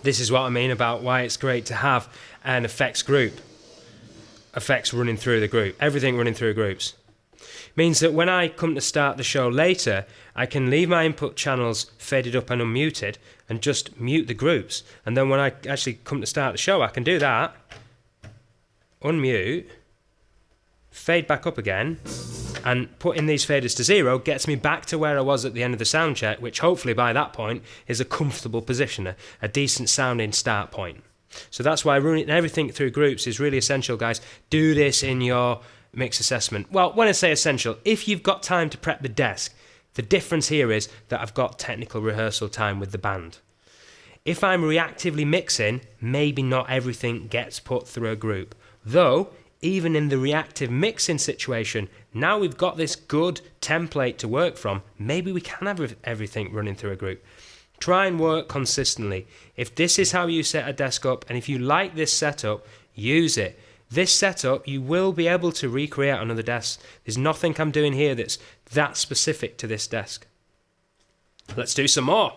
This is what I mean about why it's great to have an effects group. Effects running through the group. Everything running through groups. Means that when I come to start the show later, I can leave my input channels faded up and unmuted and just mute the groups. And then when I actually come to start the show, I can do that, unmute, fade back up again, and putting these faders to 0 gets me back to where I was at the end of the sound check, which hopefully by that point is a comfortable position, a decent sounding start point. So that's why running everything through groups is really essential, guys. Do this in your mix assessment. Well, when I say essential, if you've got time to prep the desk, the difference here is that I've got technical rehearsal time with the band. If I'm reactively mixing, maybe not everything gets put through a group. Though, even in the reactive mixing situation, now we've got this good template to work from, maybe we can have everything running through a group. Try and work consistently. If this is how you set a desk up, and if you like this setup, use it. This setup, you will be able to recreate on other desks. There's nothing I'm doing here that's that specific to this desk. Let's do some more.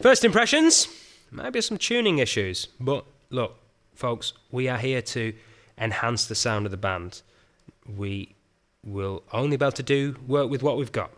First impressions, might be some tuning issues, but look, folks, we are here to enhance the sound of the band. We will only be able to work with what we've got.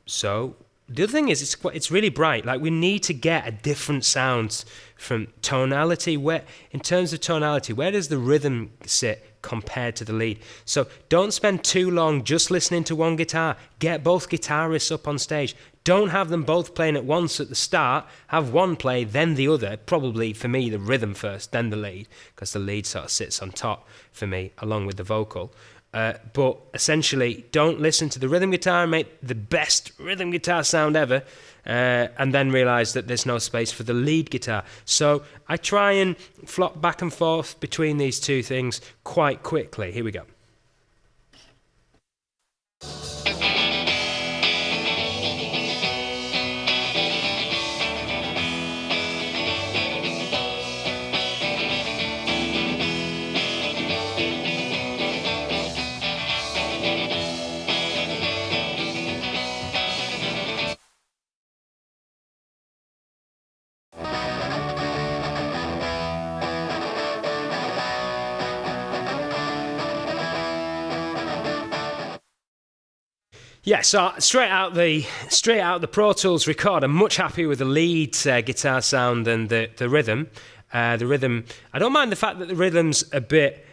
So the other thing is, it's really bright. Like, we need to get a different sound from tonality. In terms of tonality, where does the rhythm sit compared to the lead? So don't spend too long just listening to one guitar. Get both guitarists up on stage. Don't have them both playing at once at the start. Have one play, then the other. Probably, for me, the rhythm first, then the lead, because the lead sort of sits on top for me, along with the vocal. But essentially, don't listen to the rhythm guitar and make the best rhythm guitar sound ever, and then realise that there's no space for the lead guitar. So I try and flop back and forth between these two things quite quickly. Here we go. Yeah, so straight out the Pro Tools record, I'm much happier with the lead guitar sound than the rhythm. The rhythm, I don't mind the fact that the rhythm's a bit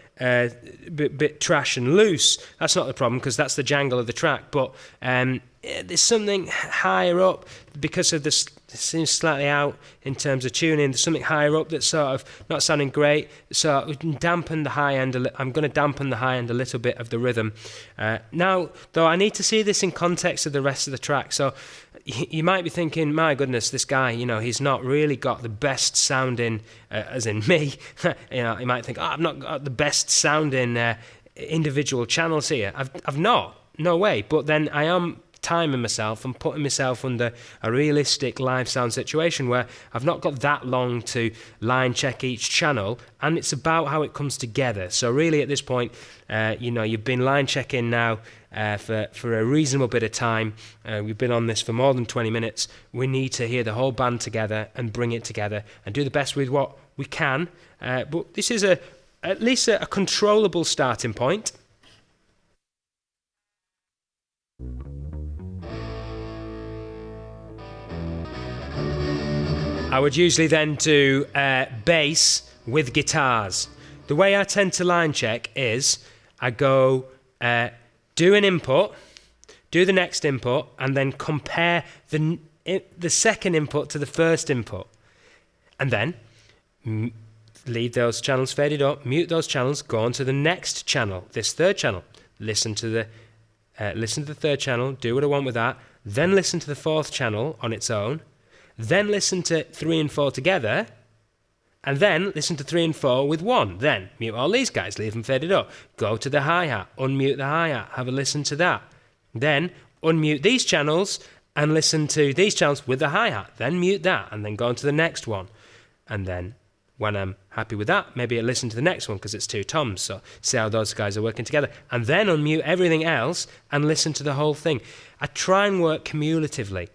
trash and loose. That's not the problem, because that's the jangle of the track. But there's something higher up, because of this. It seems slightly out in terms of tuning. There's something higher up that's sort of not sounding great. So we can dampen the high end. I'm going to dampen the high end a little bit of the rhythm. Now, though, I need to see this in context of the rest of the track. So you might be thinking, my goodness, this guy, he's not really got the best sounding, as in me. You might think, I've not got the best sounding individual channels here. I've not. No way. But then I am timing myself and putting myself under a realistic live sound situation where I've not got that long to line check each channel, and it's about how it comes together. So really at this point, you've been line checking now for a reasonable bit of time. We've been on this for more than 20 minutes. We need to hear the whole band together and bring it together and do the best with what we can. But this is at least a controllable starting point. I would usually then do bass with guitars. The way I tend to line check is I go do an input, do the next input, and then compare the second input to the first input. And then leave those channels faded up, mute those channels, go on to the next channel, this third channel. Listen to the third channel, do what I want with that, then listen to the fourth channel on its own, then listen to 3 and 4 together, and then listen to 3 and 4 with 1. Then mute all these guys, leave them faded up. Go to the hi-hat, unmute the hi-hat, have a listen to that. Then unmute these channels and listen to these channels with the hi-hat. Then mute that and then go on to the next one. And then when I'm happy with that, maybe I listen to the next one because it's 2 toms. So see how those guys are working together. And then unmute everything else and listen to the whole thing. I try and work cumulatively.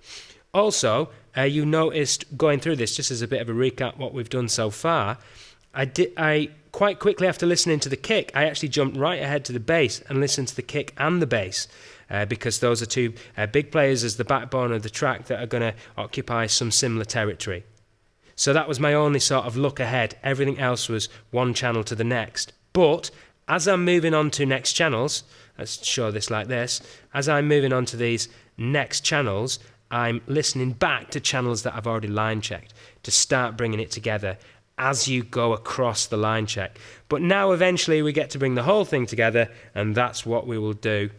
Also, you noticed going through this, just as a bit of a recap what we've done so far, I quite quickly after listening to the kick, I actually jumped right ahead to the bass and listened to the kick and the bass. Because those are 2 big players as the backbone of the track that are going to occupy some similar territory. So that was my only sort of look ahead. Everything else was one channel to the next. But as I'm moving on to next channels, let's show this like this, as I'm moving on to these next channels, I'm listening back to channels that I've already line checked to start bringing it together as you go across the line check. But now eventually we get to bring the whole thing together, and that's what we will do.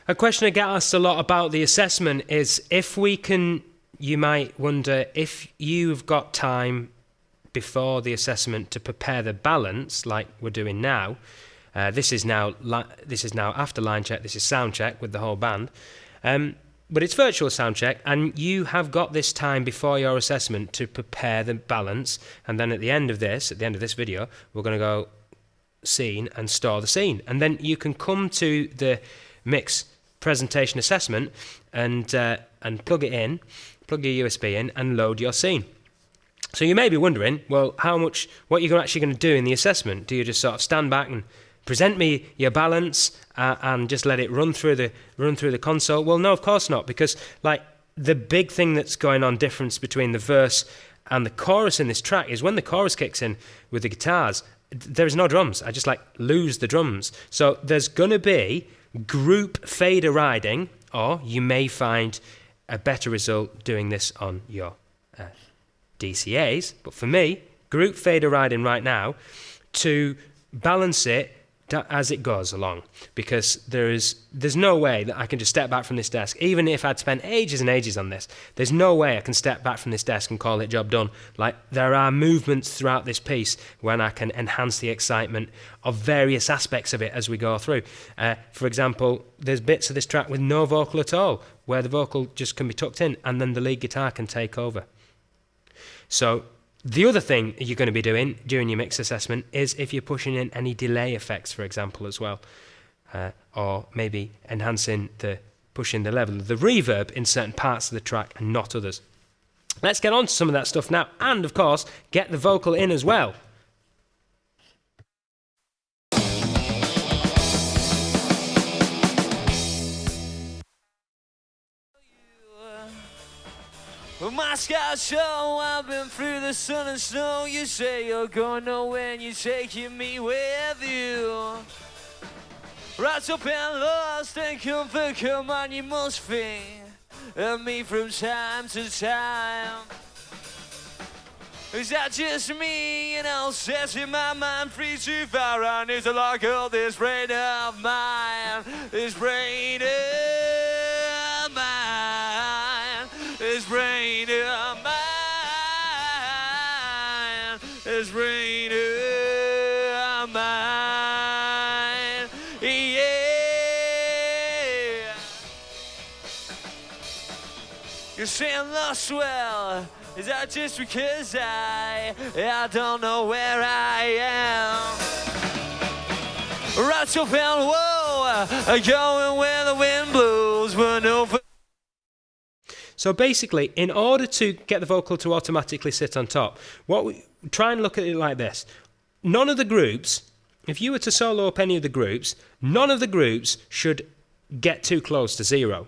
A question I get asked a lot about the assessment is if we can, you might wonder if you've got time before the assessment to prepare the balance like we're doing now. This is now after line check, this is sound check with the whole band. But it's virtual sound check, and you have got this time before your assessment to prepare the balance, and then at the end of this video, we're going to go scene and store the scene. And then you can come to the mix presentation assessment and plug it in, plug your USB in and load your scene. So you may be wondering, well, what are you actually going to do in the assessment? Do you just sort of stand back and present me your balance and just let it run through the console? Well, no, of course not, because like the big thing that's going on difference between the verse and the chorus in this track is when the chorus kicks in with the guitars, there's no drums. I just lose the drums. So there's going to be group fader riding, or you may find a better result doing this on your DCAs. But for me, group fader riding right now to balance it as it goes along, because there's no way that I can just step back from this desk, even if I'd spent ages and ages on this. There's no way I can step back from this desk and call it job done. Like, there are movements throughout this piece when I can enhance the excitement of various aspects of it as we go through. For example, there's bits of this track with no vocal at all, where the vocal just can be tucked in and then the lead guitar can take over. So the other thing you're going to be doing during your mix assessment is if you're pushing in any delay effects, for example, as well, or maybe pushing the level of the reverb in certain parts of the track and not others. Let's get on to some of that stuff now, and of course, get the vocal in as well. My scout show, I've been through the sun and snow. You say you're going nowhere and you're taking me with you. Right up and lost and come on, you must think of me from time to time. Is that just me, setting my mind free too far? I need to lock up this brain of mine, this brain of mine, this brain of mine, this brain of mine, yeah. You're saying lost, well, is that just because I don't know where I am? Right up and whoa, going where the wind blows, but no. So basically, in order to get the vocal to automatically sit on top, try and look at it like this. None of the groups, if you were to solo up any of the groups, none of the groups should get too close to zero.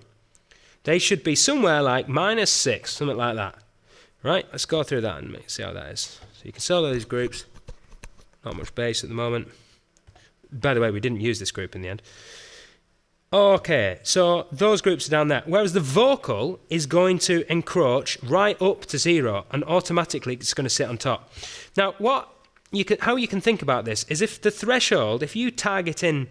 They should be somewhere like -6, something like that. Right, let's go through that and see how that is. So you can solo these groups. Not much bass at the moment. By the way, we didn't use this group in the end. Okay, so those groups are down there. Whereas the vocal is going to encroach right up to 0, and automatically it's going to sit on top. Now, how you can think about this is if the threshold, if you target in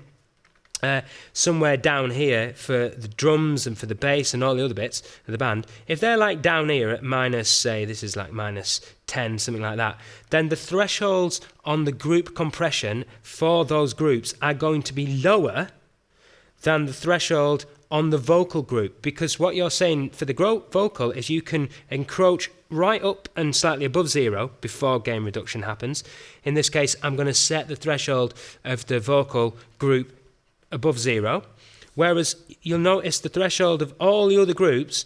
somewhere down here for the drums and for the bass and all the other bits of the band, if they're like down here at say this is like -10, something like that, then the thresholds on the group compression for those groups are going to be lower than the threshold on the vocal group, because what you're saying for the vocal is you can encroach right up and slightly above 0 before gain reduction happens. In this case, I'm going to set the threshold of the vocal group above 0, whereas you'll notice the threshold of all the other groups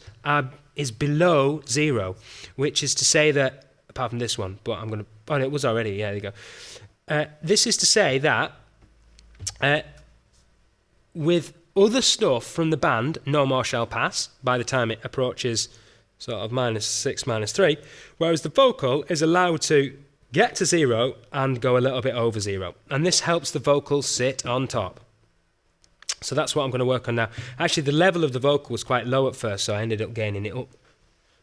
is below 0, which is to say that, apart from this one, but I'm going to, oh, it was already, yeah, there you go. This is to say that with other stuff from the band, no more shall pass by the time it approaches sort of -6, -3, whereas the vocal is allowed to get to 0 and go a little bit over 0, and this helps the vocal sit on top. So that's what I'm going to work on now. Actually, the level of the vocal was quite low at first, so I ended up gaining it up.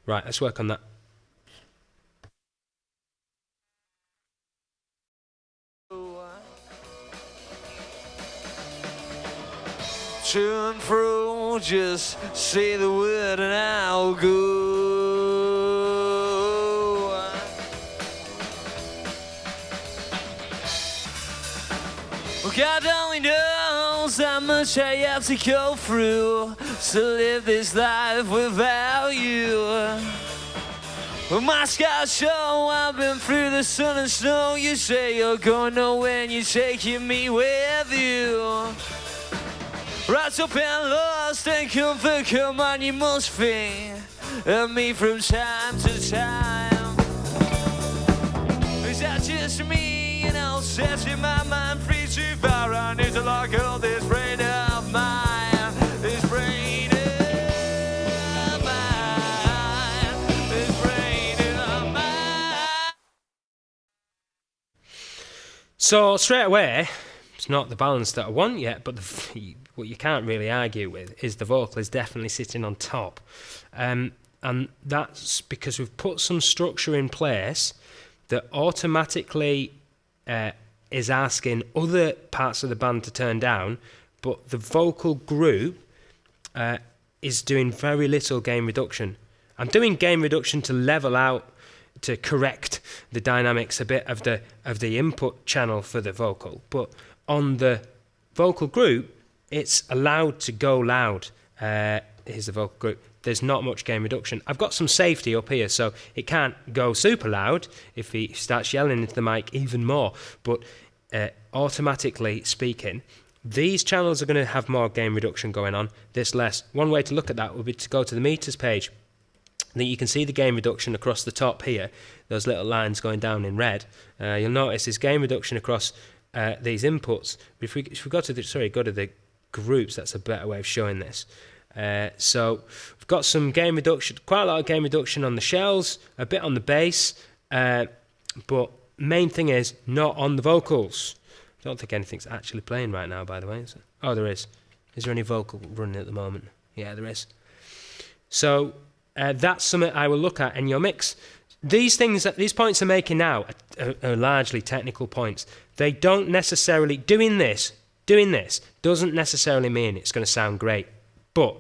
Right, let's work on that. To and fro, just say the word and I'll go. God only knows how much I have to go through to live this life without you. Well, my scars show I've been through the sun and snow. You say you're going nowhere and you're taking me with you. Right up and lost and come on, you must think of me from time to time. Is that just me, setting my mind free too far? I need to lock up this brain of mine, this brain of mine, this brain of mine. So straight away, it's not the balance that I want yet, but what you can't really argue with is the vocal is definitely sitting on top. And that's because we've put some structure in place that automatically is asking other parts of the band to turn down, but the vocal group is doing very little gain reduction. I'm doing gain reduction to level out, to correct the dynamics a bit of the input channel for the vocal, but on the vocal group, it's allowed to go loud. Here's the vocal group. There's not much gain reduction. I've got some safety up here, so it can't go super loud if he starts yelling into the mic even more. But automatically speaking, these channels are going to have more gain reduction going on, this less. One way to look at that would be to go to the meters page. Then you can see the gain reduction across the top here, those little lines going down in red. You'll notice there's gain reduction across these inputs. If we go to the groups, that's a better way of showing this. So we've got some gain reduction, quite a lot of gain reduction on the shells, a bit on the bass, but main thing is not on the vocals. I don't think anything's actually playing right now, by the way. Oh, there is. Is there any vocal running at the moment? Yeah, there is. So that's something I will look at in your mix. These points I'm making now are largely technical points. They don't necessarily, doing this doesn't necessarily mean it's going to sound great. But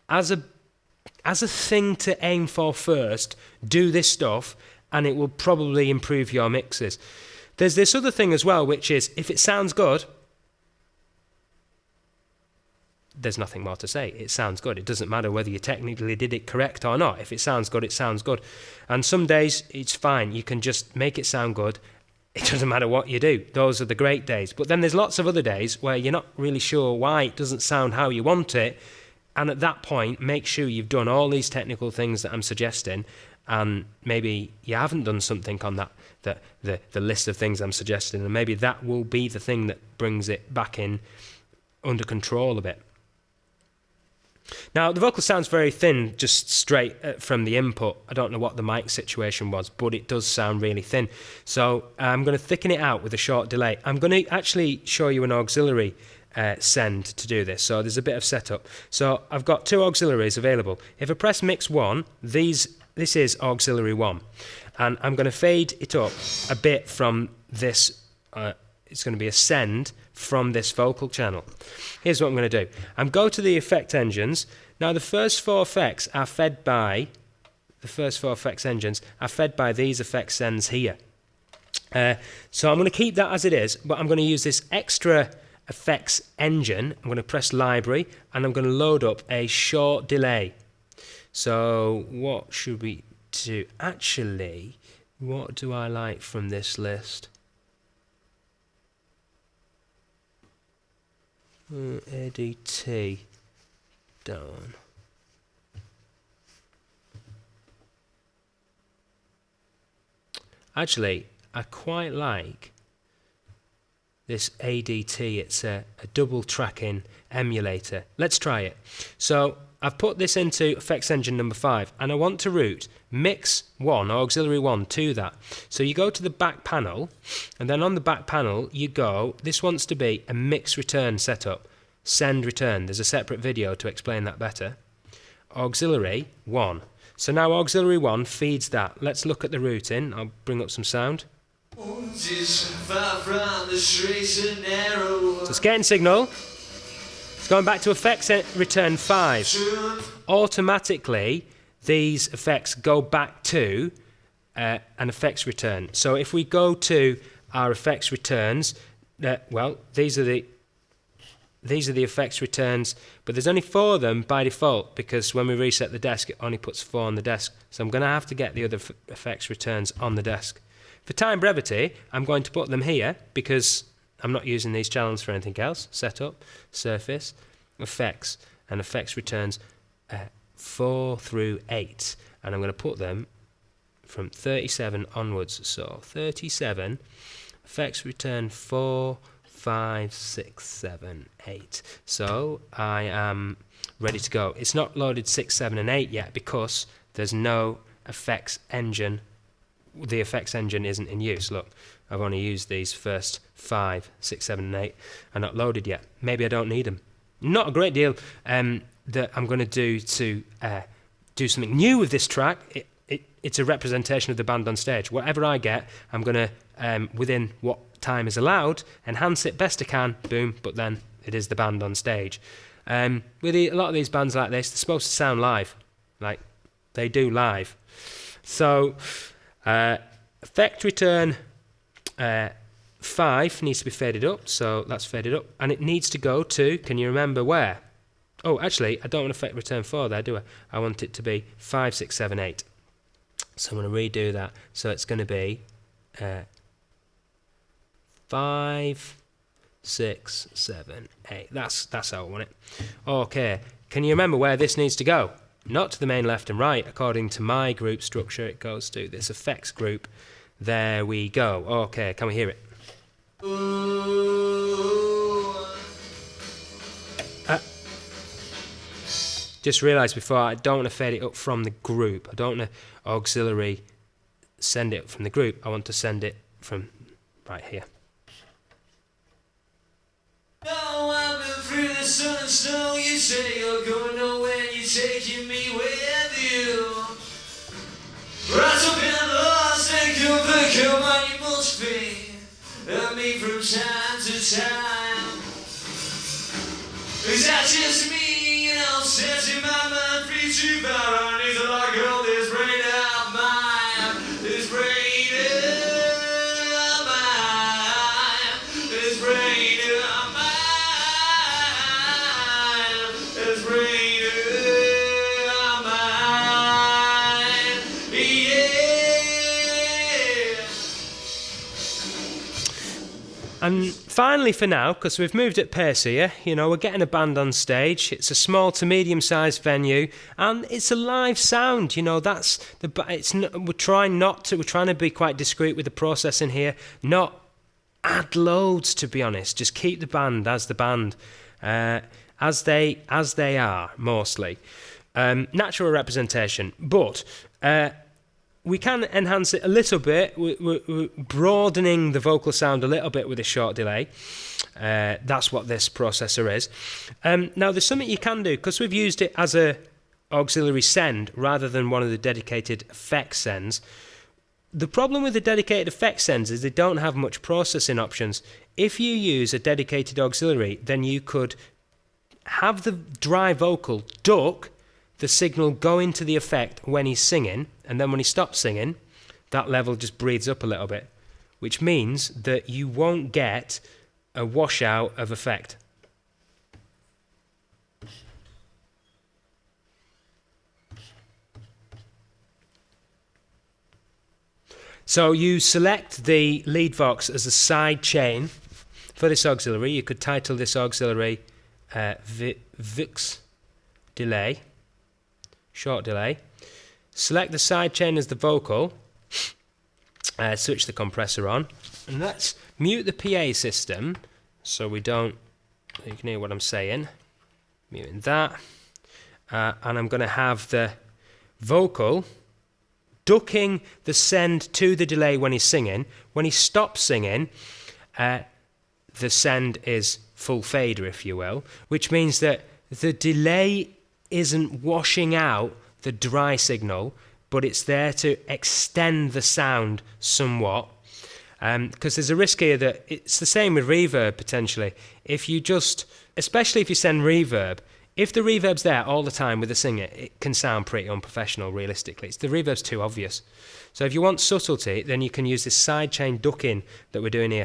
as a thing to aim for first, do this stuff and it will probably improve your mixes. There's this other thing as well, which is if it sounds good, there's nothing more to say. It sounds good. It doesn't matter whether you technically did it correct or not. If it sounds good, it sounds good. And some days it's fine. You can just make it sound good. It doesn't matter what you do. Those are the great days. But then there's lots of other days where you're not really sure why it doesn't sound how you want it. And at that point, make sure you've done all these technical things that I'm suggesting, and maybe you haven't done something on the list of things I'm suggesting, and maybe that will be the thing that brings it back in under control a bit. Now, the vocal sounds very thin, just straight from the input. I don't know what the mic situation was, but it does sound really thin. So I'm going to thicken it out with a short delay. I'm going to actually show you an auxiliary send to do this. So there's a bit of setup. So I've got two auxiliaries available. If I press mix 1, this is auxiliary 1. And I'm going to fade it up a bit from this. It's going to be a send from this vocal channel. Here's what I'm going to do. I'm go to the effect engines. Now the first four effects are fed by, engines are fed by these effect sends here. So I'm going to keep that as it is, but I'm going to use this extra effects engine. I'm going to press library and I'm going to load up a short delay. So what should we do? Actually, what do I like from this list? ADT down. Actually, I quite like this ADT. It's a double tracking emulator. Let's try it. So I've put this into effects engine number 5 and I want to route mix 1 or auxiliary 1 to that. So you go to the back panel and then on the back panel you go, this wants to be a mix return setup. Send return. There's a separate video to explain that better. Auxiliary 1. So now auxiliary 1 feeds that. Let's look at the routing. I'll bring up some sound. So it's getting signal. It's going back to effects return 5. Automatically, these effects go back to an effects return. So if we go to our effects returns, well, these are the effects returns, but there's only 4 of them by default because when we reset the desk, it only puts 4 on the desk. So I'm going to have to get the other effects returns on the desk. For time brevity, I'm going to put them here because I'm not using these channels for anything else. Setup, surface, effects, and effects returns 4 through 8. And I'm going to put them from 37 onwards. So 37, effects return 4, 5, 6, 7, 8. So I am ready to go. It's not loaded 6, 7, and 8 yet because there's no effects engine. The effects engine isn't in use. Look, I've only used these first 5, 6, 7, and 8. Are not loaded yet. Maybe I don't need them. Not a great deal that I'm going to do to do something new with this track. It's a representation of the band on stage. Whatever I get, I'm going to, within what time is allowed, enhance it best I can, boom, but then it is the band on stage. With a lot of these bands like this, they're supposed to sound live, like they do live. So effect return 5 needs to be faded up, so that's faded up, and it needs to go to, can you remember where? Oh, actually, I don't want effect return 4 there, do I? I want it to be 5, 6, 7, 8. So I'm going to redo that. So it's going to be 5, 6, 7, 8. That's how I want it. Okay, can you remember where this needs to go? Not to the main left and right. According to my group structure, it goes to this effects group. There we go. Okay, can we hear it? Just realised before, I don't want to fade it up from the group. I don't want to auxiliary send it from the group. I want to send it from right here. Oh, I've been through the sun and snow. You say you're going nowhere. You're taking me with you. Rise up in the lost and come on, you must be. Help me from time to time. Is that just me? You know, setting my mind free to bow. I need to like all this brain out mine. This brain out mine. This brain out mine. This brain out mine. Yeah. And finally for now, because we've moved at pace here, you know, we're getting a band on stage. It's a small to medium-sized venue, and it's a live sound. You know, that's the. We're trying to be quite discreet with the processing here, not add loads. To be honest, just keep the band as the band, as they are mostly. Natural representation, but. We can enhance it a little bit. We're broadening the vocal sound a little bit with a short delay. That's what this processor is. Now, there's something you can do, because we've used it as a auxiliary send rather than one of the dedicated effect sends. The problem with the dedicated effect sends is they don't have much processing options. If you use a dedicated auxiliary, then you could have the dry vocal duck the signal go into the effect when he's singing, and then when he stops singing, that level just breathes up a little bit, which means that you won't get a washout of effect. So you select the lead vox as a side chain for this auxiliary. You could title this auxiliary Vix delay. Short delay. Select the side chain as the vocal. Switch the compressor on. And let's mute the PA system so you can hear what I'm saying. Muting that. And I'm going to have the vocal ducking the send to the delay when he's singing. When he stops singing, the send is full fader, if you will, which means that the delay isn't washing out the dry signal, but it's there to extend the sound somewhat. Because there's a risk here that it's the same with reverb potentially. Especially if you send reverb, if the reverb's there all the time with the singer, it can sound pretty unprofessional realistically. The reverb's too obvious. So if you want subtlety, then you can use this sidechain ducking that we're doing here.